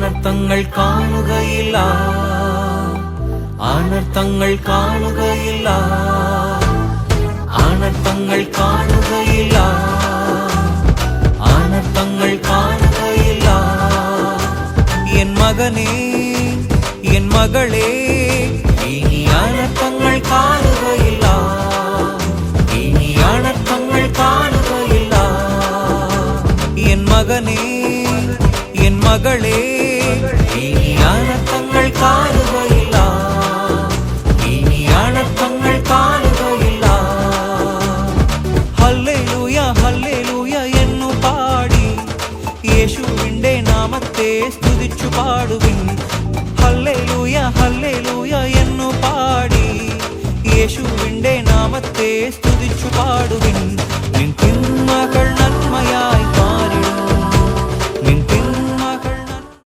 അനർത്ഥങ്ങൾ കാണുകയില്ല, അനർത്ഥങ്ങൾ കാണുകയില്ല, അനർത്ഥങ്ങൾ കാണുകയില്ല, അനർത്ഥങ്ങൾ കാണുകയില്ല. എൻ മകനേ, എൻ മകളേ, ഇനി അനർത്ഥങ്ങൾ കാണുകയില്ല, ഇനി അനർത്ഥങ്ങൾ കാണുകയില്ല. എൻ മകനേ, എൻ മകളേ, ഇനി അനർത്ഥങ്ങൾ കാണുകയില്ല, ഇനി അനർത്ഥങ്ങൾ കാണുകയില്ല. ഹല്ലേലൂയ ഹല്ലേലൂയ എന്നു പാടി യേശുവിന്റെ നാമത്തെ സ്തുതിച്ചു പാടുവിൻ. ഹല്ലേലൂയ ഹല്ലേലൂയ എന്നു പാടി യേശുവിന്റെ നാമത്തെ സ്തുതിച്ചു പാടുവിൻ. നിൻ തിന്മകൾ